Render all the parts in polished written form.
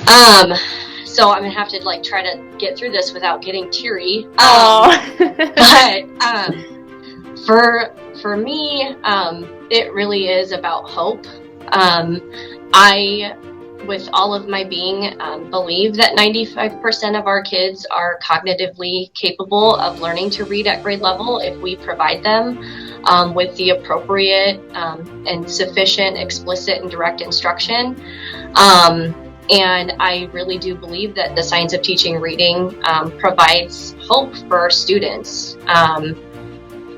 Um, so I'm gonna have to like try to get through this without getting teary. But for me, it really is about hope. I, with all of my being, believe that 95% of our kids are cognitively capable of learning to read at grade level if we provide them with the appropriate and sufficient, explicit, and direct instruction. And I really do believe that the science of teaching reading provides hope for our students.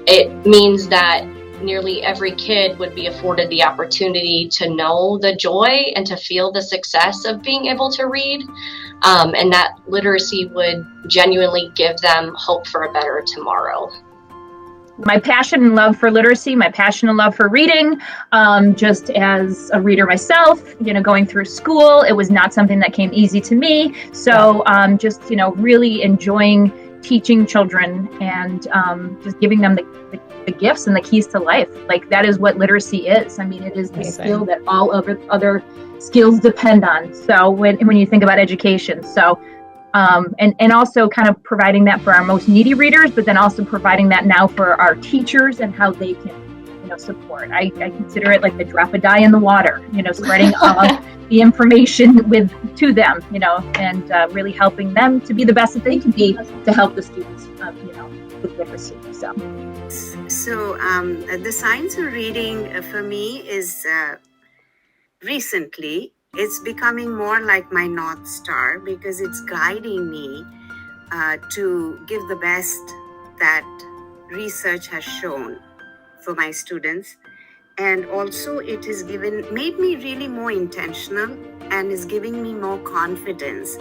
It means that nearly every kid would be afforded the opportunity to know the joy and to feel the success of being able to read, and that literacy would genuinely give them hope for a better tomorrow. My passion and love for literacy, my passion and love for reading, just as a reader myself, going through school, it was not something that came easy to me. So just, really enjoying teaching children and just giving them the gifts and the keys to life. Like, that is what literacy is. I mean, it is the skill that all other skills depend on. So when you think about education, and also kind of providing that for our most needy readers, but then also providing that now for our teachers and how they can, support. I consider it like the drop a die in the water, spreading all the information to them, and really helping them to be the best that they can be to help the students, with literacy. So the science of reading for me is recently, it's becoming more like my North Star because it's guiding me to give the best that research has shown for my students. And also it has made me really more intentional and is giving me more confidence,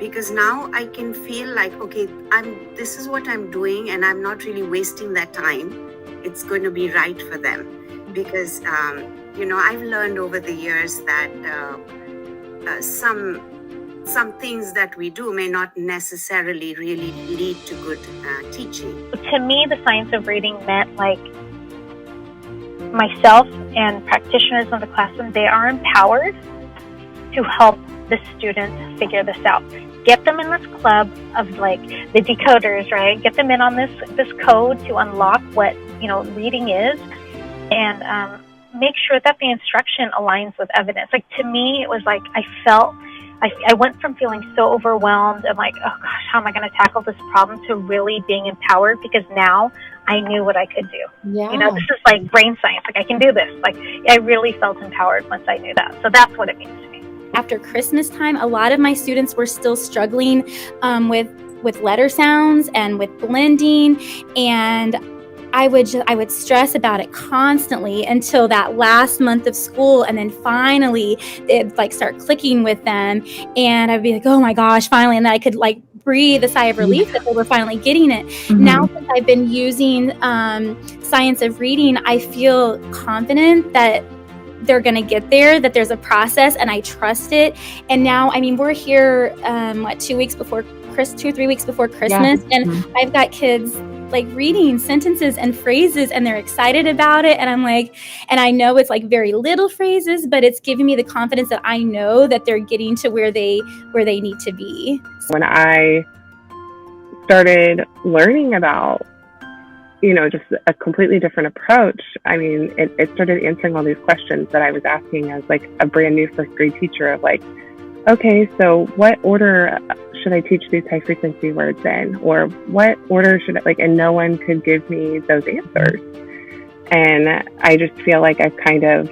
because now I can feel like, okay, this is what I'm doing and I'm not really wasting that time. It's going to be right for them because, I've learned over the years that some things that we do may not necessarily really lead to good teaching. To me, the science of reading meant like myself and practitioners in the classroom, they are empowered to help the students figure this out. Get them in this club of like the decoders, right? Get them in on this code to unlock what, reading is, and make sure that the instruction aligns with evidence. Like, to me, it was like I went from feeling so overwhelmed and like, oh gosh, how am I going to tackle this problem, to really being empowered because now I knew what I could do. Yeah. This is like brain science. Like, I can do this. Like, I really felt empowered once I knew that. So that's what it means to me. After Christmas time, a lot of my students were still struggling with letter sounds and with blending, and I would stress about it constantly until that last month of school, and then finally it like start clicking with them, and I'd be like, oh my gosh, finally, and then I could like breathe a sigh of relief that they were finally getting it. Mm-hmm. Now that I've been using science of reading, I feel confident that they're going to get there, that there's a process, and I trust it. And now, I mean, we're here 2 weeks before 2 or 3 weeks before Christmas, and I've got kids like reading sentences and phrases, and they're excited about it, and I'm like, and I know it's like very little phrases, but it's giving me the confidence that I know that they're getting to where they need to be. When I started learning about just a completely different approach, I mean, it started answering all these questions that I was asking as like a brand new first grade teacher of like, okay, so what order should I teach these high frequency words in? Or what order should I, and no one could give me those answers. And I just feel like I've kind of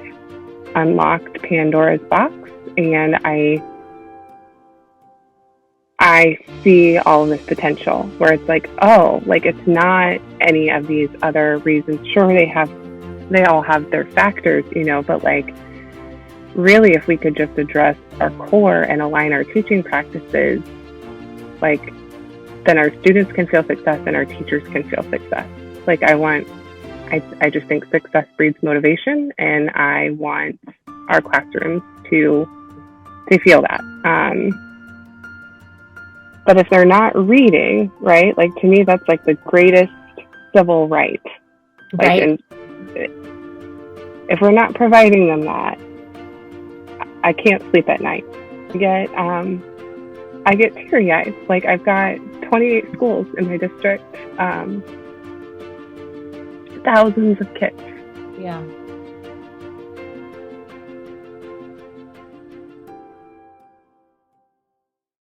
unlocked Pandora's box, and I see all of this potential where it's like, oh, like it's not any of these other reasons. Sure, they all have their factors, but like really if we could just address our core and align our teaching practices, like then our students can feel success and our teachers can feel success. Like I just think success breeds motivation, and I want our classrooms to feel that. But if they're not reading, right, like to me, that's like the greatest civil right. Right. And if we're not providing them that, I can't sleep at night. I get teary-eyed. Like, I've got 28 schools in my district, thousands of kids. Yeah.